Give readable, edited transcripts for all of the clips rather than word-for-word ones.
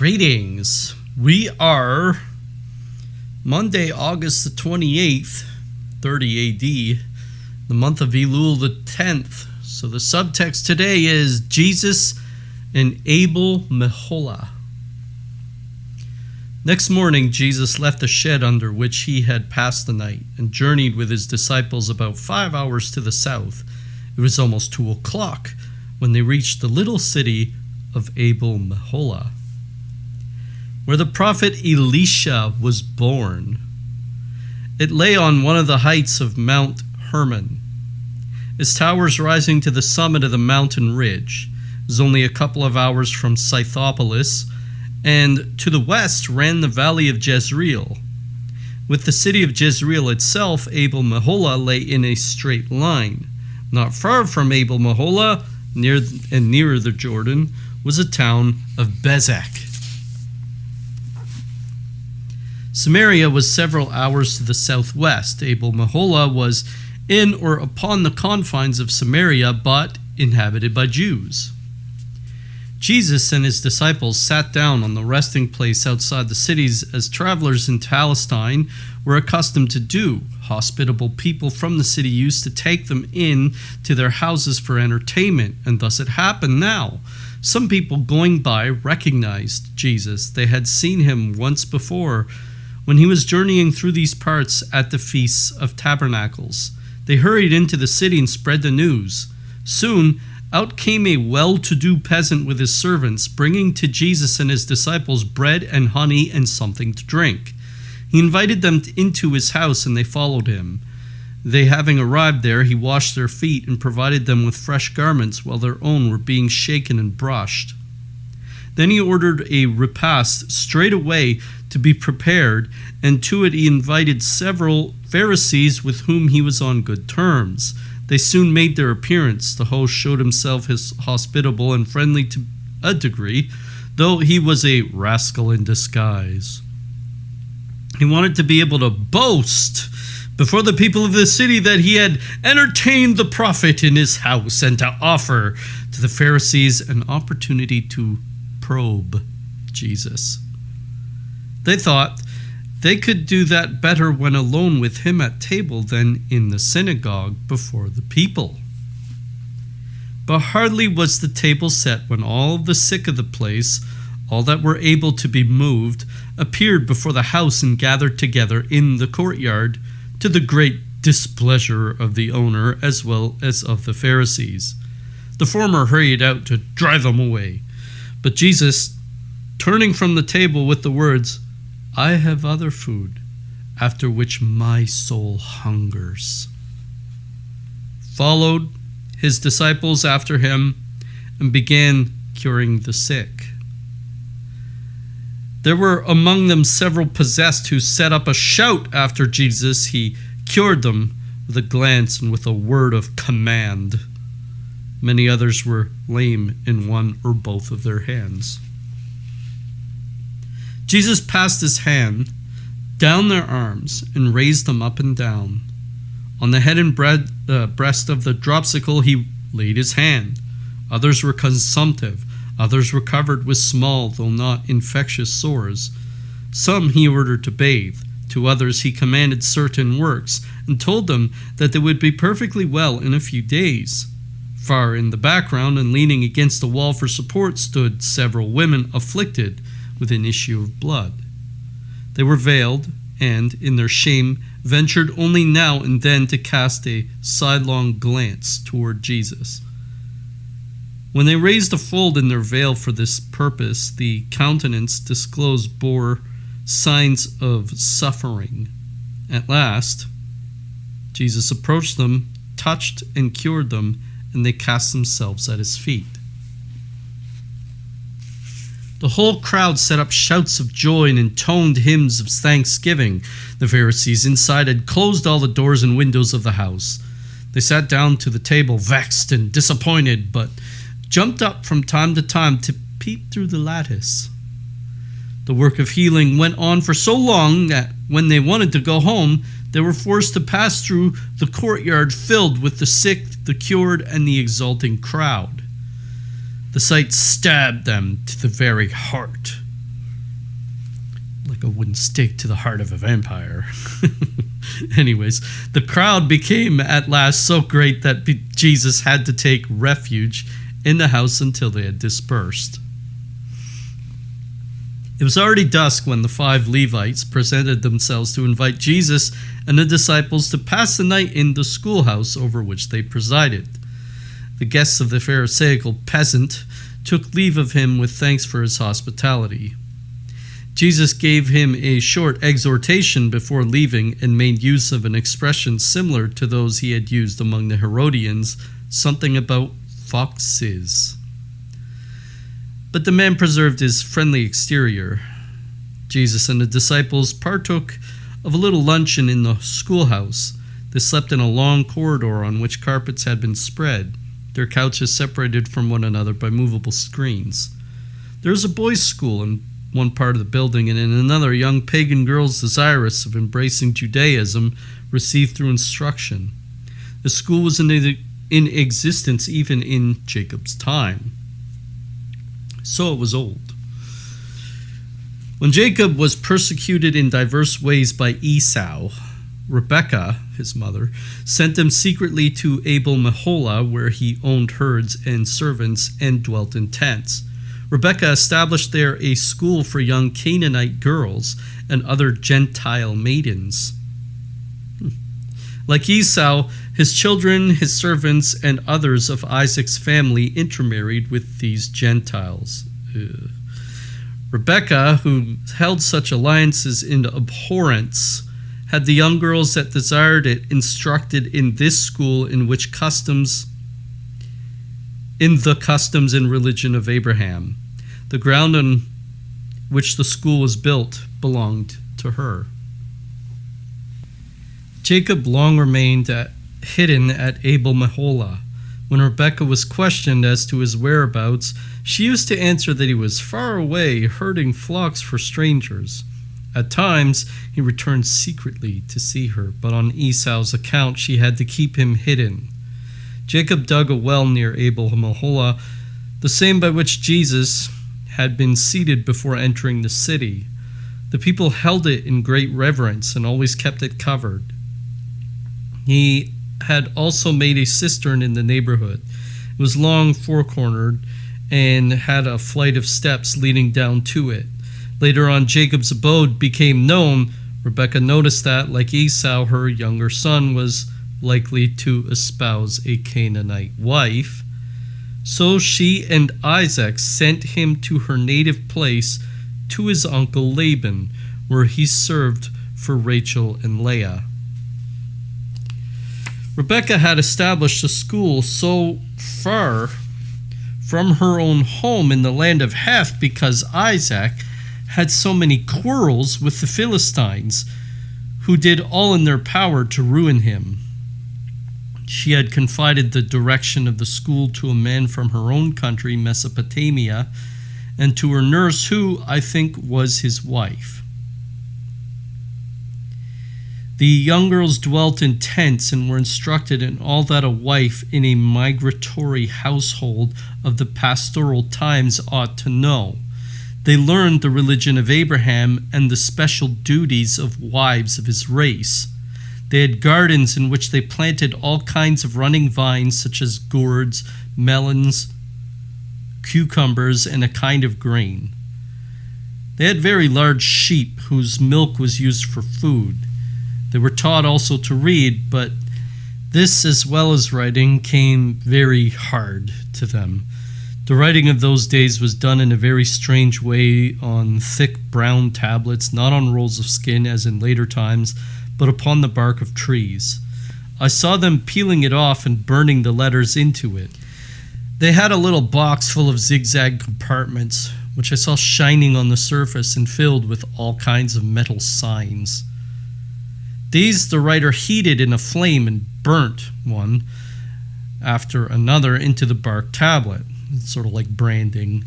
Greetings. We are Monday, August the 28th, 30 AD, the month of Elul the 10th. So the subtext today is Jesus and Abel Meholah. Next morning, Jesus left the shed under which he had passed the night and journeyed with his disciples about 5 hours to the south. It was almost 2 o'clock when they reached the little city of Abel Meholah, where the prophet Elisha was born. It lay on one of the heights of Mount Hermon, its towers rising to the summit of the mountain ridge. It was only a couple of hours from Scythopolis, and to the west ran the valley of Jezreel. With the city of Jezreel itself, Abel Meholah lay in a straight line. Not far from Abel Meholah, nearer the Jordan, was a town of Bezek. Samaria was several hours to the southwest. Abel Meholah was in or upon the confines of Samaria, but inhabited by Jews. Jesus and his disciples sat down on the resting place outside the cities as travelers in Palestine were accustomed to do. Hospitable people from the city used to take them in to their houses for entertainment, and thus it happened now. Some people going by recognized Jesus. They had seen him once before when he was journeying through these parts at the Feasts of Tabernacles. They hurried into the city and spread the news. Soon, out came a well-to-do peasant with his servants, bringing to Jesus and his disciples bread and honey and something to drink. He invited them into his house, and they followed him. They having arrived there, he washed their feet and provided them with fresh garments while their own were being shaken and brushed. Then he ordered a repast straight away to be prepared, and to it he invited several Pharisees with whom he was on good terms. They soon made their appearance. The host showed himself hospitable and friendly to a degree, though he was a rascal in disguise. He wanted to be able to boast before the people of the city that he had entertained the prophet in his house, and to offer to the Pharisees an opportunity to probe Jesus. They thought they could do that better when alone with him at table than in the synagogue before the people. But hardly was the table set when all the sick of the place, all that were able to be moved, appeared before the house and gathered together in the courtyard, to the great displeasure of the owner as well as of the Pharisees. The former hurried out to drive them away. But Jesus, turning from the table with the words, "I have other food, after which my soul hungers," followed his disciples after him and began curing the sick. There were among them several possessed who set up a shout after Jesus. He cured them with a glance and with a word of command. Many others were lame in one or both of their hands. Jesus passed his hand down their arms and raised them up and down. On the head and breast of the dropsical he laid his hand. Others were consumptive. Others were covered with small, though not infectious, sores. Some he ordered to bathe. To others he commanded certain works, and told them that they would be perfectly well in a few days. Far in the background, and leaning against the wall for support, stood several women afflicted with an issue of blood. They were veiled, and, in their shame, ventured only now and then to cast a sidelong glance toward Jesus. When they raised a fold in their veil for this purpose, the countenance disclosed bore signs of suffering. At last, Jesus approached them, touched and cured them, and they cast themselves at his feet. The whole crowd set up shouts of joy and intoned hymns of thanksgiving. The Pharisees inside had closed all the doors and windows of the house. They sat down to the table, vexed and disappointed, but jumped up from time to time to peep through the lattice. The work of healing went on for so long that when they wanted to go home, they were forced to pass through the courtyard filled with the sick, the cured, and the exulting crowd. The sight stabbed them to the very heart. like a wooden stake to the heart of a vampire. Anyways, the crowd became at last so great that Jesus had to take refuge in the house until they had dispersed. It was already dusk when the 5 Levites presented themselves to invite Jesus and the disciples to pass the night in the schoolhouse over which they presided. The guests of the Pharisaical peasant took leave of him with thanks for his hospitality. Jesus gave him a short exhortation before leaving and made use of an expression similar to those he had used among the Herodians, something about foxes. But the man preserved his friendly exterior. Jesus and the disciples partook of a little luncheon in the schoolhouse. They slept in a long corridor on which carpets had been spread, their couches separated from one another by movable screens. There was a boys' school in one part of the building, and in another, young pagan girls desirous of embracing Judaism received through instruction. The school was in existence even in Jacob's time. So it was old. When Jacob was persecuted in diverse ways by Esau, Rebekah, his mother, sent him secretly to Abel-Meholah, where he owned herds and servants and dwelt in tents. Rebekah established there a school for young Canaanite girls and other Gentile maidens. Like Esau, his children, his servants, and others of Isaac's family intermarried with these Gentiles. Rebekah, who held such alliances in abhorrence, had the young girls that desired it instructed in this school in the customs and religion of Abraham. The ground on which the school was built belonged to her. Jacob long remained hidden at Abel-Meholah. When Rebekah was questioned as to his whereabouts, she used to answer that he was far away herding flocks for strangers. At times, he returned secretly to see her, but on Esau's account, she had to keep him hidden. Jacob dug a well near Abel-Meholah, the same by which Jesus had been seated before entering the city. The people held it in great reverence and always kept it covered. He had also made a cistern in the neighborhood. It was long, four-cornered, and had a flight of steps leading down to it. Later on, Jacob's abode became known. Rebekah noticed that, like Esau, her younger son was likely to espouse a Canaanite wife. So she and Isaac sent him to her native place, to his uncle Laban, where he served for Rachel and Leah. Rebekah had established a school so far from her own home in the land of Heth because Isaac had so many quarrels with the Philistines, who did all in their power to ruin him. She had confided the direction of the school to a man from her own country, Mesopotamia, and to her nurse, who, I think, was his wife. The young girls dwelt in tents and were instructed in all that a wife in a migratory household of the pastoral times ought to know. They learned the religion of Abraham and the special duties of wives of his race. They had gardens in which they planted all kinds of running vines such as gourds, melons, cucumbers, and a kind of grain. They had very large sheep whose milk was used for food. They were taught also to read, but this, as well as writing, came very hard to them. The writing of those days was done in a very strange way on thick brown tablets, not on rolls of skin as in later times, but upon the bark of trees. I saw them peeling it off and burning the letters into it. They had a little box full of zigzag compartments, which I saw shining on the surface and filled with all kinds of metal signs. These the writer heated in a flame and burnt one after another into the bark tablet, sort of like branding.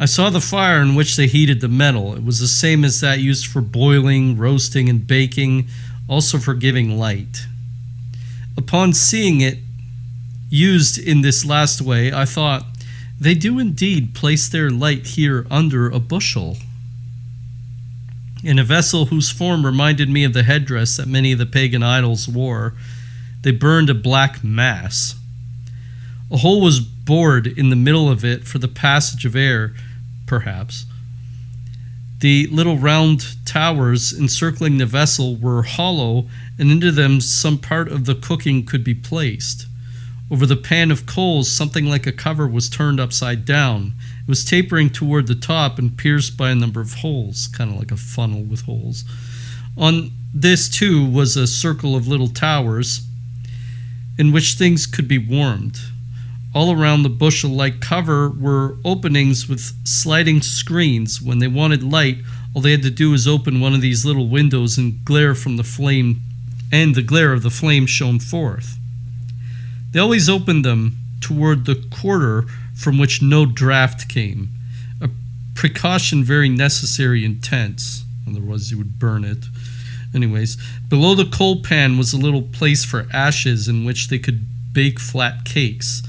I saw the fire in which they heated the metal. It was the same as that used for boiling, roasting, and baking, also for giving light. Upon seeing it used in this last way, I thought, they do indeed place their light here under a bushel. In a vessel whose form reminded me of the headdress that many of the pagan idols wore, they burned a black mass. A hole was bored in the middle of it for the passage of air, perhaps. The little round towers encircling the vessel were hollow, and into them some part of the cooking could be placed. Over the pan of coals, something like a cover was turned upside down. It was tapering toward the top and pierced by a number of holes, kind of like a funnel with holes. On this, too, was a circle of little towers in which things could be warmed. All around the bushel-like cover were openings with sliding screens. When they wanted light, all they had to do was open one of these little windows and glare from the flame, and the glare of the flame shone forth. They always opened them toward the quarter from which no draft came, a precaution very necessary and tense, otherwise you would burn it. Anyways, below the coal pan was a little place for ashes in which they could bake flat cakes.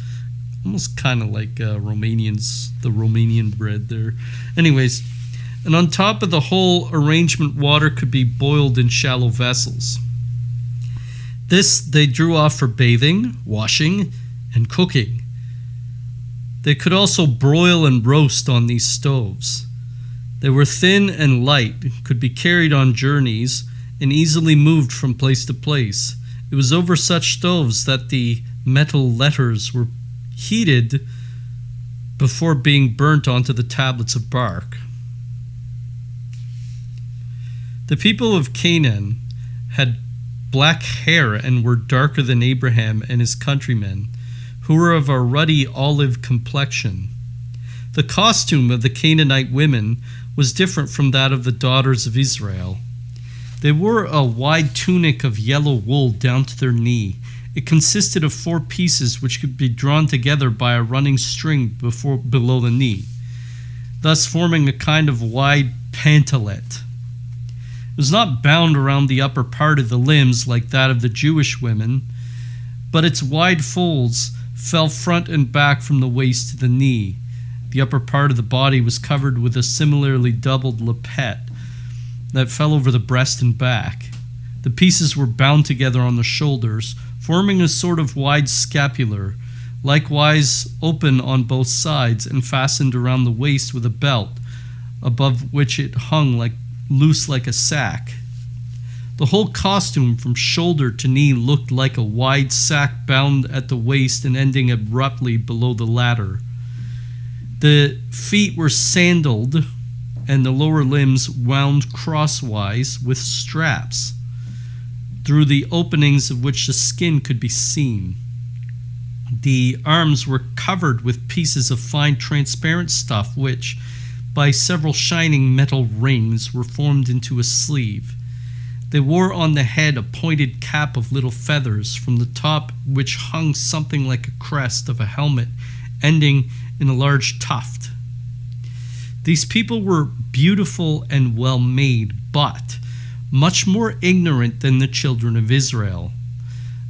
Almost kind of like the Romanian bread there. Anyways, and on top of the whole arrangement, water could be boiled in shallow vessels. This they drew off for bathing, washing, and cooking. They could also broil and roast on these stoves. They were thin and light, could be carried on journeys, and easily moved from place to place. It was over such stoves that the metal letters were heated before being burnt onto the tablets of bark. The people of Canaan had black hair and were darker than Abraham and his countrymen, who were of a ruddy olive complexion. The costume of the Canaanite women was different from that of the daughters of Israel. They wore a wide tunic of yellow wool down to their knee. It consisted of 4 pieces which could be drawn together by a running string below the knee, thus forming a kind of wide pantalette. It was not bound around the upper part of the limbs like that of the Jewish women, but its wide folds fell front and back from the waist to the knee. The upper part of the body was covered with a similarly doubled lappet that fell over the breast and back. The pieces were bound together on the shoulders, forming a sort of wide scapular, likewise open on both sides and fastened around the waist with a belt, above which it hung loose like a sack. The whole costume from shoulder to knee looked like a wide sack bound at the waist and ending abruptly below the latter. The feet were sandaled, and the lower limbs wound crosswise with straps, through the openings of which the skin could be seen. The arms were covered with pieces of fine transparent stuff which, by several shining metal rings, were formed into a sleeve. They wore on the head a pointed cap of little feathers, from the top which hung something like a crest of a helmet, ending in a large tuft. These people were beautiful and well made, but much more ignorant than the children of Israel.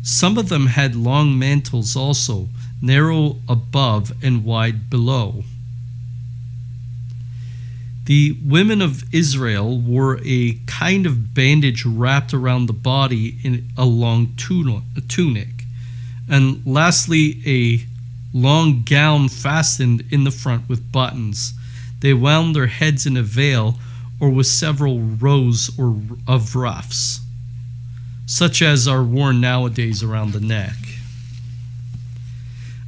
Some of them had long mantles also, narrow above and wide below. The women of Israel wore a kind of bandage wrapped around the body in a long tunic, and lastly a long gown fastened in the front with buttons. They wound their heads in a veil or with several rows of ruffs, such as are worn nowadays around the neck.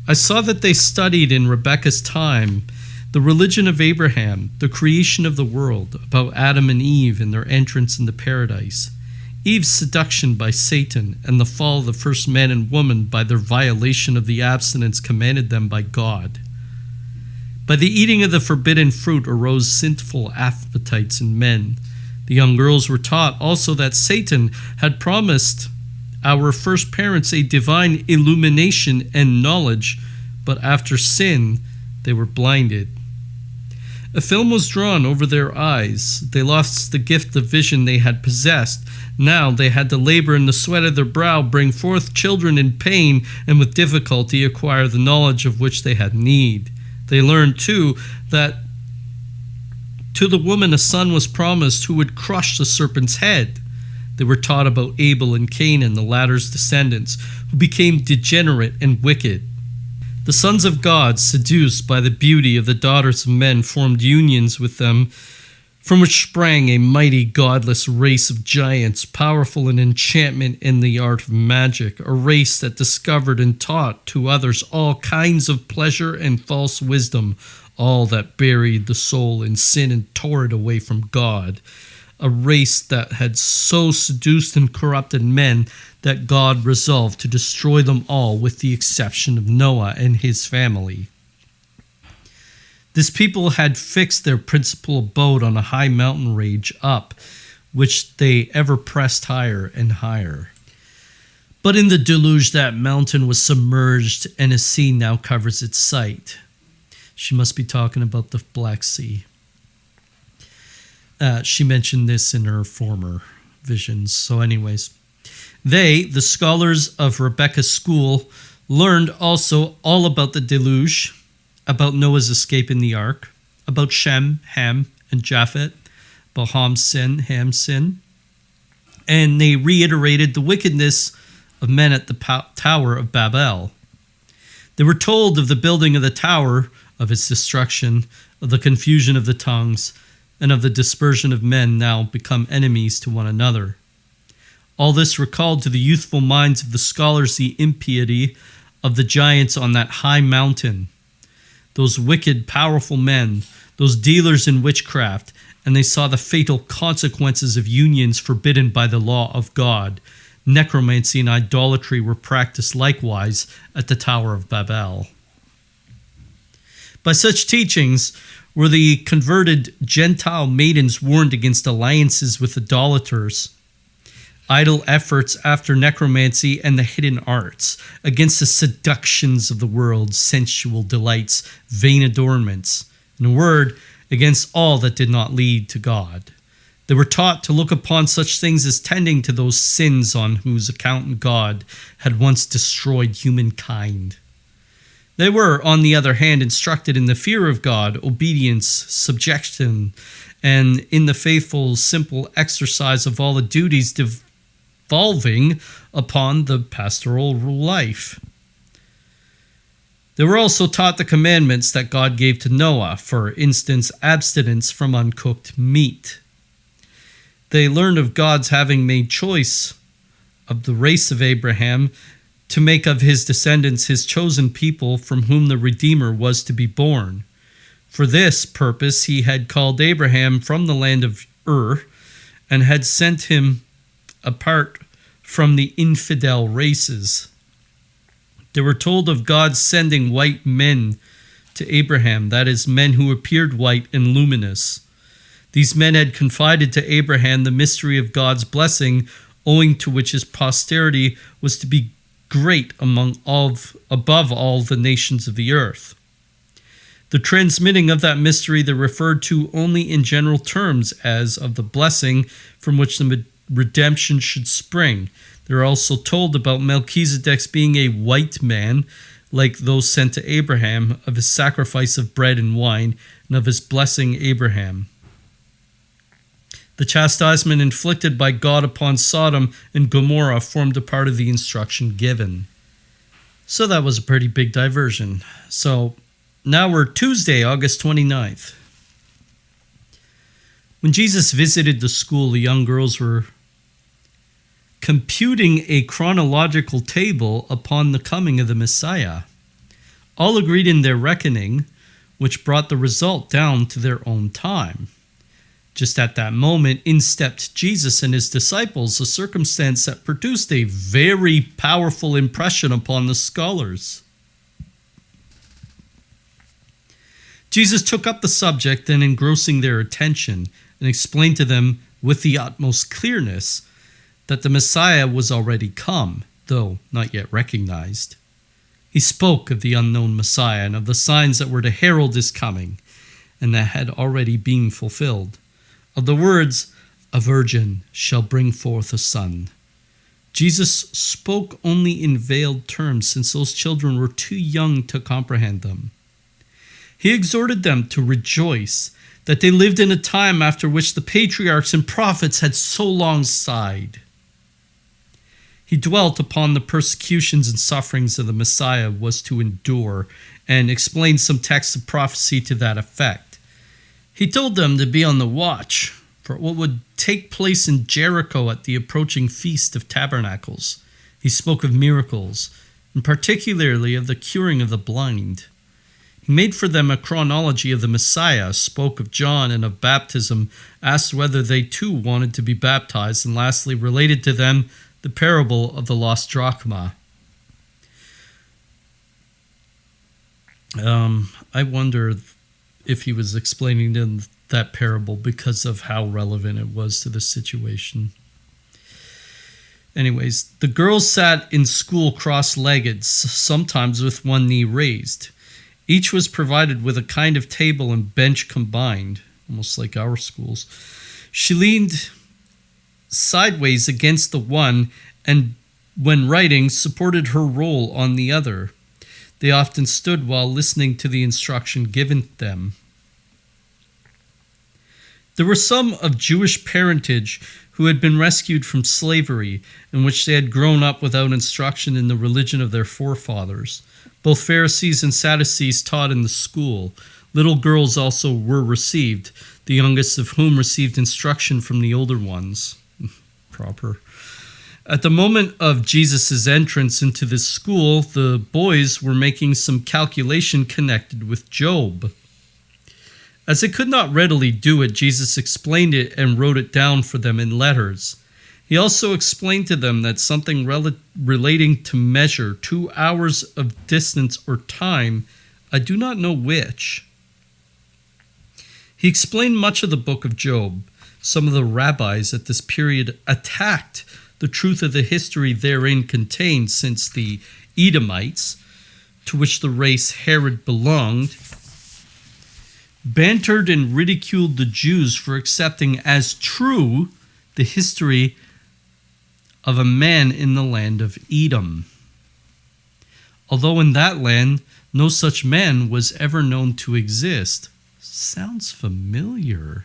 I saw that they studied in Rebekah's time the religion of Abraham, the creation of the world, about Adam and Eve and their entrance into paradise, Eve's seduction by Satan, and the fall of the first man and woman by their violation of the abstinence commanded them by God. By the eating of the forbidden fruit arose sinful appetites in men. The young girls were taught also that Satan had promised our first parents a divine illumination and knowledge, but after sin, they were blinded. A film was drawn over their eyes. They lost the gift of vision they had possessed. Now they had to labor in the sweat of their brow, bring forth children in pain, and with difficulty acquire the knowledge of which they had need. They learned, too, that To the woman a son was promised who would crush the serpent's head. They were taught about Abel and Cain and the latter's descendants, who became degenerate and wicked. The sons of God, seduced by the beauty of the daughters of men, formed unions with them, from which sprang a mighty godless race of giants, powerful in enchantment and the art of magic, a race that discovered and taught to others all kinds of pleasure and false wisdom, all that buried the soul in sin and tore it away from God, a race that had so seduced and corrupted men that God resolved to destroy them all with the exception of Noah and his family. This people had fixed their principal abode on a high mountain range up, which they ever pressed higher and higher. But in the deluge that mountain was submerged, and a sea now covers its site. She must be talking about the Black Sea. She mentioned this in her former visions. So anyways, they, the scholars of Rebecca's school, learned also all about the deluge, about Noah's escape in the ark, about Shem, Ham, and Japheth, about Ham's sin, and they reiterated the wickedness of men at the Tower of Babel. They were told of the building of the tower, of its destruction, of the confusion of the tongues, and of the dispersion of men now become enemies to one another. All this recalled to the youthful minds of the scholars the impiety of the giants on that high mountain, those wicked, powerful men, those dealers in witchcraft, and they saw the fatal consequences of unions forbidden by the law of God. Necromancy and idolatry were practiced likewise at the Tower of Babel. By such teachings were the converted Gentile maidens warned against alliances with idolaters, idle efforts after necromancy and the hidden arts, against the seductions of the world, sensual delights, vain adornments, in a word, against all that did not lead to God. They were taught to look upon such things as tending to those sins on whose account God had once destroyed humankind. They were, on the other hand, instructed in the fear of God, obedience, subjection, and in the faithful, simple exercise of all the duties devolving upon the pastoral life. They were also taught the commandments that God gave to Noah, for instance, abstinence from uncooked meat. They learned of God's having made choice of the race of Abraham to make of his descendants his chosen people from whom the Redeemer was to be born. For this purpose he had called Abraham from the land of Ur and had sent him apart from the infidel races. They were told of God sending white men to Abraham, that is, men who appeared white and luminous. These men had confided to Abraham the mystery of God's blessing, owing to which his posterity was to be great above all the nations of the earth. The transmitting of that mystery they referred to only in general terms as of the blessing from which the redemption should spring. They are also told about Melchizedek's being a white man, like those sent to Abraham, of his sacrifice of bread and wine, and of his blessing Abraham. The chastisement inflicted by God upon Sodom and Gomorrah formed a part of the instruction given. So that was a pretty big diversion. So now we're Tuesday, August 29th. When Jesus visited the school, the young girls were computing a chronological table upon the coming of the Messiah. All agreed in their reckoning, which brought the result down to their own time. Just at that moment, in stepped Jesus and his disciples, a circumstance that produced a very powerful impression upon the scholars. Jesus took up the subject and, engrossing their attention, and explained to them with the utmost clearness that the Messiah was already come, though not yet recognized. He spoke of the unknown Messiah and of the signs that were to herald his coming, and that had already been fulfilled. Of the words, "A virgin shall bring forth a son." Jesus spoke only in veiled terms, since those children were too young to comprehend them. He exhorted them to rejoice that they lived in a time after which the patriarchs and prophets had so long sighed. He dwelt upon the persecutions and sufferings of the Messiah was to endure, and explained some texts of prophecy to that effect. He told them to be on the watch for what would take place in Jericho at the approaching Feast of Tabernacles. He spoke of miracles, and particularly of the curing of the blind. He made for them a chronology of the Messiah, spoke of John and of baptism, asked whether they too wanted to be baptized, and lastly related to them the parable of the lost drachma. I wonder if he was explaining them that parable because of how relevant it was to the situation. Anyways, the girls sat in school cross-legged, sometimes with one knee raised. Each was provided with a kind of table and bench combined, almost like our schools. She leaned sideways against the one and, when writing, supported her roll on the other. They often stood while listening to the instruction given them. There were some of Jewish parentage who had been rescued from slavery, in which they had grown up without instruction in the religion of their forefathers. Both Pharisees and Sadducees taught in the school. Little girls also were received, the youngest of whom received instruction from the older ones. Proper. At the moment of Jesus' entrance into this school, the boys were making some calculation connected with Job. As they could not readily do it, Jesus explained it and wrote it down for them in letters. He also explained to them that something relating to measure, 2 hours of distance or time, I do not know which. He explained much of the book of Job. Some of the rabbis at this period attacked the truth of the history therein contained, since the Edomites, to which the race Herod belonged, bantered and ridiculed the Jews for accepting as true the history of a man in the land of Edom, although in that land no such man was ever known to exist. Sounds familiar.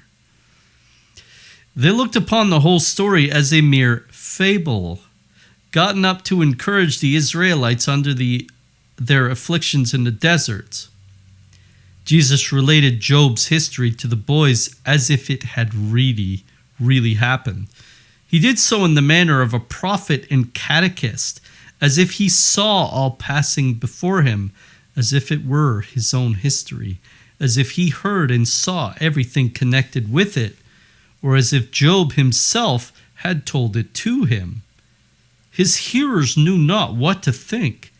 They looked upon the whole story as a mere fable, gotten up to encourage the Israelites under their afflictions in the deserts. Jesus related Job's history to the boys as if it had really happened. He did so in the manner of a prophet and catechist, as if he saw all passing before him, as if it were his own history, as if he heard and saw everything connected with it, or as if Job himself had told it to him. His hearers knew not what to think.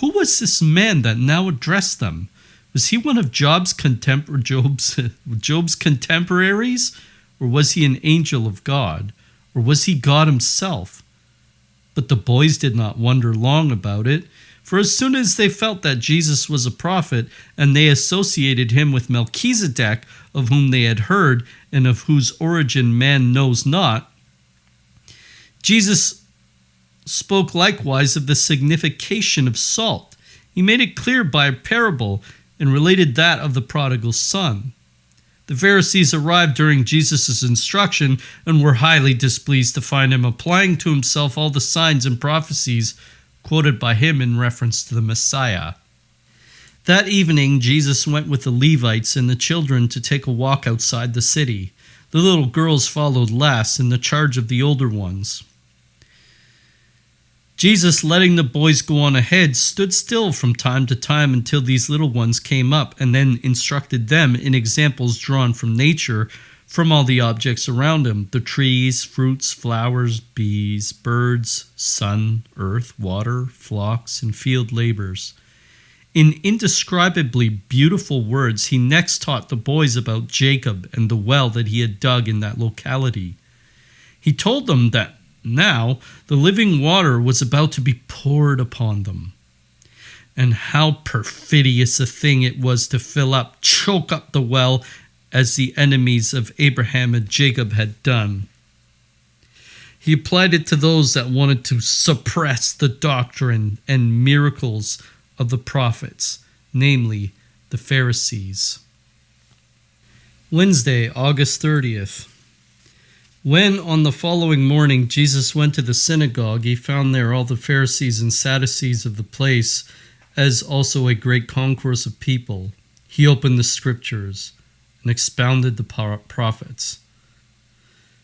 Who was this man that now addressed them? Was he one of Job's contemporaries? Or was he an angel of God? Or was he God himself? But the boys did not wonder long about it, for as soon as they felt that Jesus was a prophet, and they associated him with Melchizedek, of whom they had heard, and of whose origin man knows not, Jesus spoke likewise of the signification of salt. He made it clear by a parable, and related that of the prodigal son. The Pharisees arrived during Jesus' instruction, and were highly displeased to find him applying to himself all the signs and prophecies quoted by him in reference to the Messiah. That evening, Jesus went with the Levites and the children to take a walk outside the city. The little girls followed last, in the charge of the older ones. Jesus, letting the boys go on ahead, stood still from time to time until these little ones came up, and then instructed them in examples drawn from nature, from all the objects around him, the trees, fruits, flowers, bees, birds, sun, earth, water, flocks, and field labors. In indescribably beautiful words, he next taught the boys about Jacob and the well that he had dug in that locality. He told them that now the living water was about to be poured upon them, and how perfidious a thing it was to choke up the well, as the enemies of Abraham and Jacob had done. He applied it to those that wanted to suppress the doctrine and miracles of the prophets, namely the Pharisees. Wednesday, August 30th. When on the following morning Jesus went to the synagogue, he found there all the Pharisees and Sadducees of the place, as also a great concourse of people. He opened the scriptures and expounded the prophets.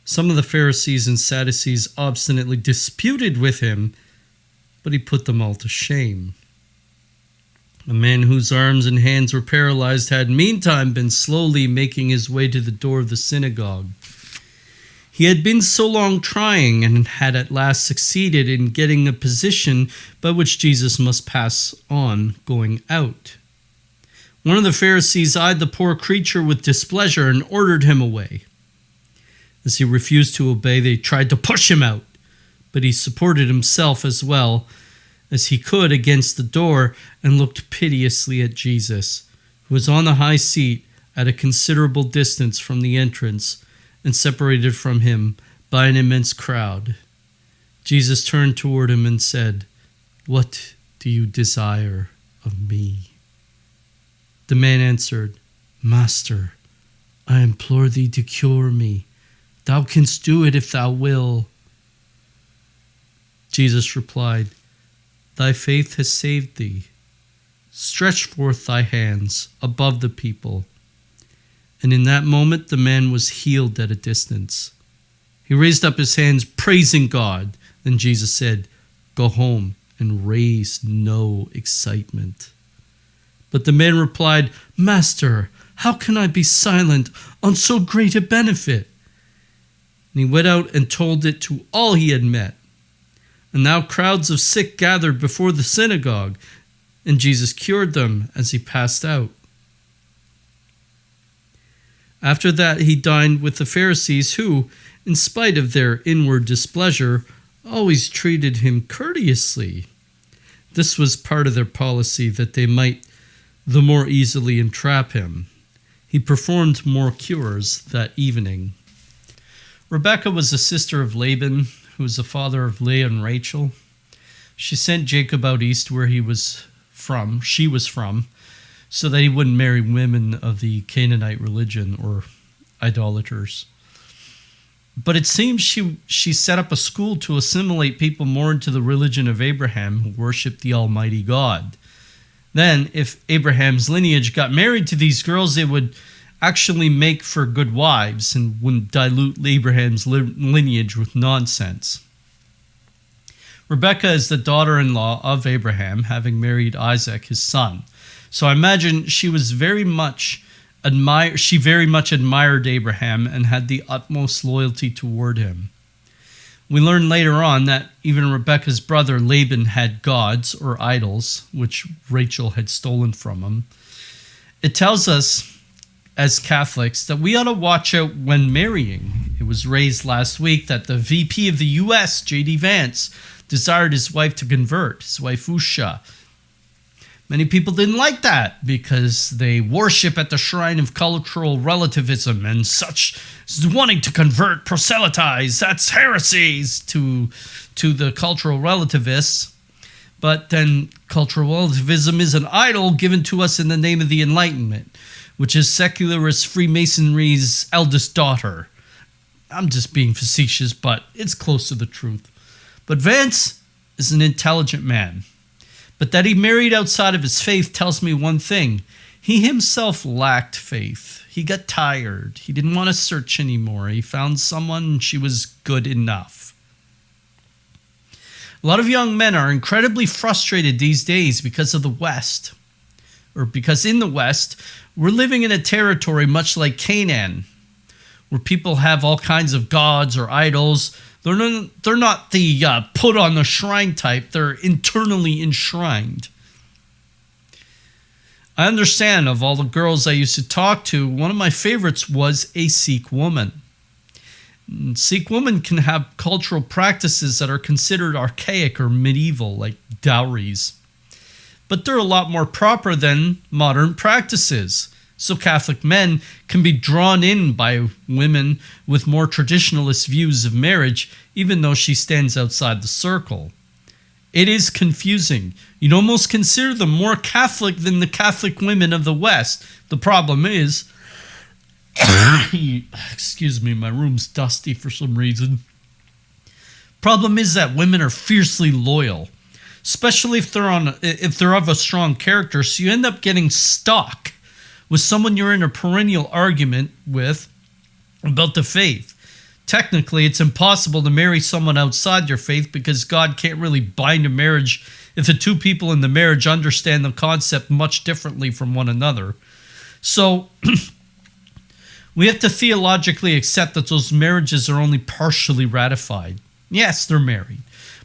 Some of the Pharisees and Sadducees obstinately disputed with him, but he put them all to shame. A man whose arms and hands were paralyzed had meantime been slowly making his way to the door of the synagogue. He had been so long trying and had at last succeeded in getting a position by which Jesus must pass on going out. One of the Pharisees eyed the poor creature with displeasure and ordered him away. As he refused to obey, they tried to push him out, but he supported himself as well as he could against the door and looked piteously at Jesus, who was on the high seat at a considerable distance from the entrance and separated from him by an immense crowd. Jesus turned toward him and said, "What do you desire of me?" The man answered, "Master, I implore thee to cure me. Thou canst do it if thou will." Jesus replied, "Thy faith has saved thee. Stretch forth thy hands above the people." And in that moment the man was healed at a distance. He raised up his hands, praising God. Then Jesus said, "Go home and raise no excitement." But the man replied, "Master, how can I be silent on so great a benefit?" And he went out and told it to all he had met. And now crowds of sick gathered before the synagogue, and Jesus cured them as he passed out. After that he dined with the Pharisees who, in spite of their inward displeasure, always treated him courteously. This was part of their policy, that they might the more easily entrap him. He performed more cures that evening. Rebekah was the sister of Laban, who was the father of Leah and Rachel. She sent Jacob out east where she was from, so that he wouldn't marry women of the Canaanite religion or idolaters. But it seems she set up a school to assimilate people more into the religion of Abraham, who worshiped the Almighty God. Then, if Abraham's lineage got married to these girls, they would actually make for good wives and wouldn't dilute Abraham's lineage with nonsense. Rebekah is the daughter-in-law of Abraham, having married Isaac, his son. So I imagine she very much admired Abraham and had the utmost loyalty toward him. We learn later on that even Rebekah's brother Laban had gods or idols, which Rachel had stolen from him. It tells us, as Catholics, that we ought to watch out when marrying. It was raised last week that the VP of the U.S., J.D. Vance, desired his wife to convert, his wife Usha. Many people didn't like that because they worship at the shrine of cultural relativism and such, wanting to convert, proselytize, that's heresies to the cultural relativists. But then cultural relativism is an idol given to us in the name of the Enlightenment, which is secularist Freemasonry's eldest daughter. I'm just being facetious, but it's close to the truth. But Vance is an intelligent man. But that he married outside of his faith tells me one thing. He himself lacked faith. He got tired. He didn't want to search anymore. He found someone and she was good enough. A lot of young men are incredibly frustrated these days because of the West. Or because in the West, we're living in a territory much like Canaan, where people have all kinds of gods or idols. They're not the put on the shrine type. They're internally enshrined. I understand, of all the girls I used to talk to, one of my favorites was a Sikh woman. And Sikh women can have cultural practices that are considered archaic or medieval, like dowries. But they're a lot more proper than modern practices. So Catholic men can be drawn in by women with more traditionalist views of marriage, even though she stands outside the circle. It is confusing. You'd almost consider them more Catholic than the Catholic women of the West. The problem is, Excuse me, my room's dusty for some reason. Problem is that women are fiercely loyal, especially if they're of a strong character. So you end up getting stuck with someone you're in a perennial argument with about the faith. Technically, it's impossible to marry someone outside your faith because God can't really bind a marriage if the two people in the marriage understand the concept much differently from one another. So we have to theologically accept that those marriages are only partially ratified. Yes, they're married,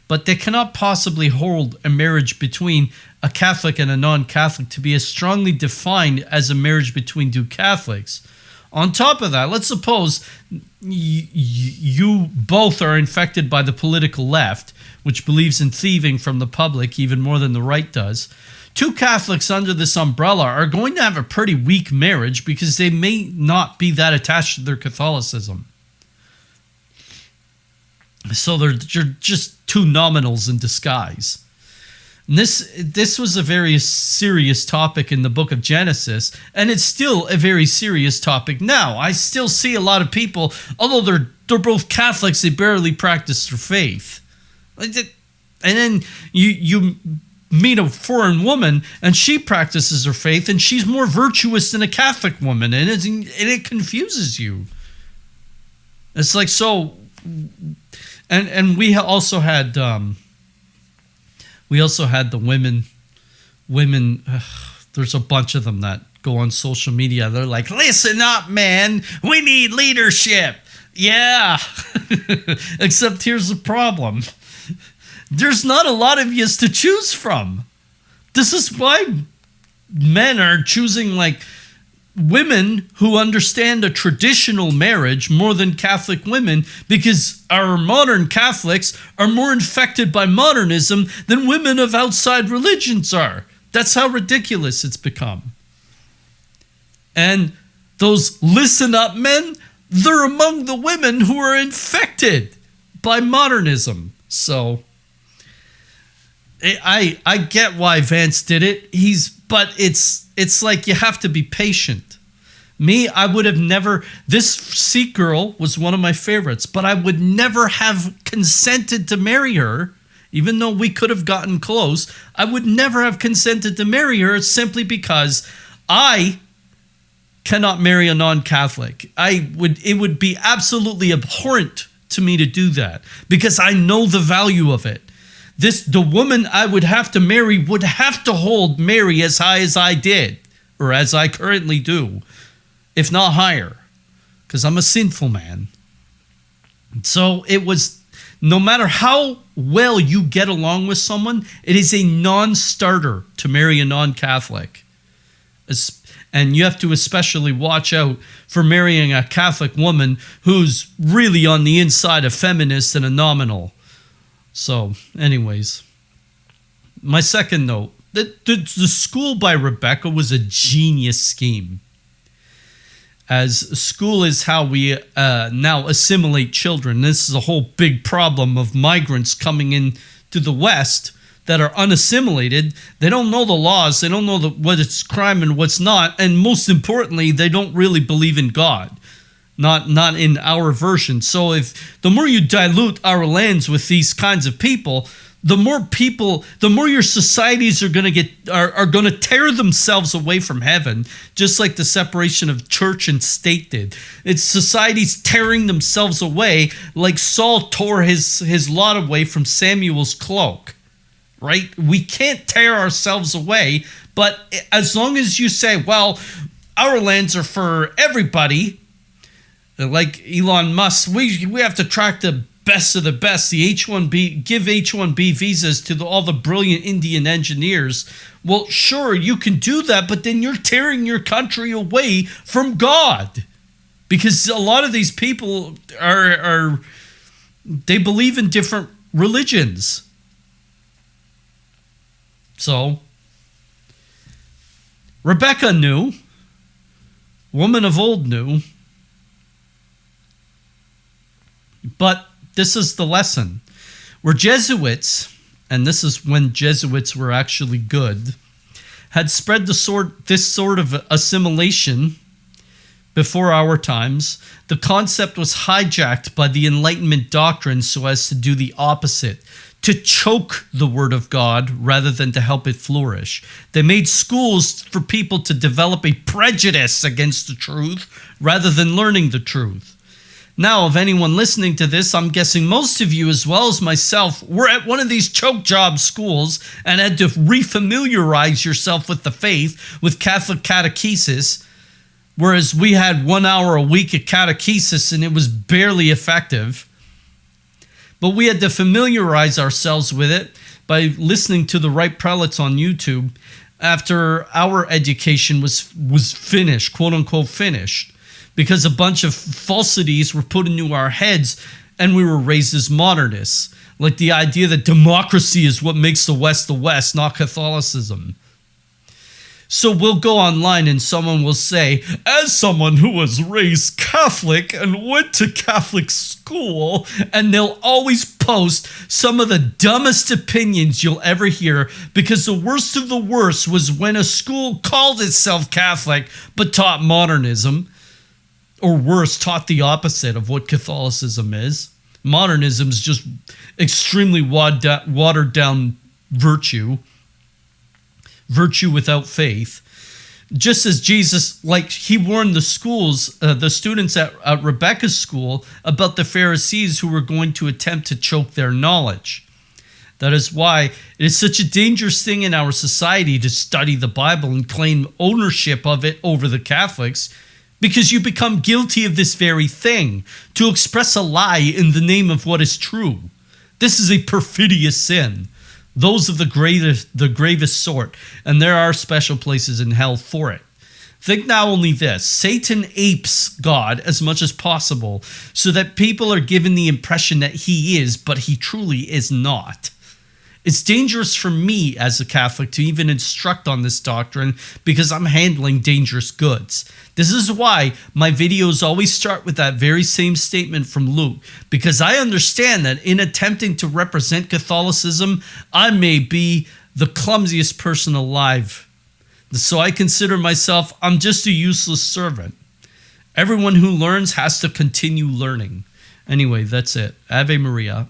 but they cannot possibly hold a marriage between a Catholic and a non-Catholic to be as strongly defined as a marriage between two Catholics. On top of that, let's suppose you both are infected by the political left, which believes in thieving from the public even more than the right does. Two Catholics under this umbrella are going to have a pretty weak marriage because they may not be that attached to their Catholicism. So they're just two nominals in disguise. And this was a very serious topic in the book of Genesis, and it's still a very serious topic now. I still see a lot of people, although they're both Catholics, they barely practice their faith. And then you meet a foreign woman, and she practices her faith, and she's more virtuous than a Catholic woman, and it confuses you. It's like so. And we also had the women. There's a bunch of them that go on social media. They're like, "Listen up, man. We need leadership." Yeah. Except here's the problem. There's not a lot of yous to choose from. This is why men are choosing like women who understand a traditional marriage more than Catholic women, because our modern Catholics are more infected by modernism than women of outside religions are. That's how ridiculous it's become. And those listen up men, they're among the women who are infected by modernism. So I get why Vance did it. But it's like you have to be patient. Me, I would have never, this Sikh girl was one of my favorites, but I would never have consented to marry her, even though we could have gotten close. I would never have consented to marry her simply because I cannot marry a non-Catholic. It would be absolutely abhorrent to me to do that because I know the value of it. The woman I would have to marry would have to hold Mary as high as I did, or as I currently do, if not higher, because I'm a sinful man. So it was, no matter how well you get along with someone, it is a non-starter to marry a non-Catholic. And you have to especially watch out for marrying a Catholic woman who's really on the inside a feminist and a nominal. So, anyways, my second note, the school by Rebecca was a genius scheme. As school is how we now assimilate children. This is a whole big problem of migrants coming in to the West that are unassimilated. They don't know the laws. They don't know what it's crime and what's not. And most importantly, they don't really believe in God. Not in our version. So if the more you dilute our lands with these kinds of people, the more your societies are going to tear themselves away from heaven, just like the separation of church and state did. It's societies tearing themselves away, like Saul tore his lot away from Samuel's cloak. Right? We can't tear ourselves away, but as long as you say, well, our lands are for everybody, like Elon Musk, we have to track the best of the best, the H-1B, give H-1B visas to all the brilliant Indian engineers. Well, sure, you can do that, but then you're tearing your country away from God. Because a lot of these people they believe in different religions. So, Rebecca knew, woman of old knew, but this is the lesson. Where Jesuits, and this is when Jesuits were actually good, had spread this sort of assimilation before our times, the concept was hijacked by the Enlightenment doctrine so as to do the opposite, to choke the Word of God rather than to help it flourish. They made schools for people to develop a prejudice against the truth rather than learning the truth. Now, of anyone listening to this, I'm guessing most of you, as well as myself, were at one of these choke job schools and had to refamiliarize yourself with the faith, with Catholic catechesis, whereas we had 1 hour a week at catechesis and it was barely effective. But we had to familiarize ourselves with it by listening to the right prelates on YouTube after our education was finished, quote unquote finished, because a bunch of falsities were put into our heads and we were raised as modernists. Like the idea that democracy is what makes the West, not Catholicism. So we'll go online and someone will say, as someone who was raised Catholic and went to Catholic school, and they'll always post some of the dumbest opinions you'll ever hear, because the worst of the worst was when a school called itself Catholic but taught modernism, or worse, taught the opposite of what Catholicism is. Modernism is just extremely watered down virtue without faith. Just as Jesus, like he warned the students at Rebecca's school about the Pharisees who were going to attempt to choke their knowledge. That is why it is such a dangerous thing in our society to study the Bible and claim ownership of it over the Catholics, because you become guilty of this very thing, to express a lie in the name of what is true. This is a perfidious sin. Those of the gravest sort, and there are special places in hell for it. Think now only this: Satan apes God as much as possible so that people are given the impression that he is, but he truly is not. It's dangerous for me as a Catholic to even instruct on this doctrine because I'm handling dangerous goods. This is why my videos always start with that very same statement from Luke, because I understand that in attempting to represent Catholicism, I may be the clumsiest person alive. So I consider myself, I'm just a useless servant. Everyone who learns has to continue learning. Anyway, that's it. Ave Maria.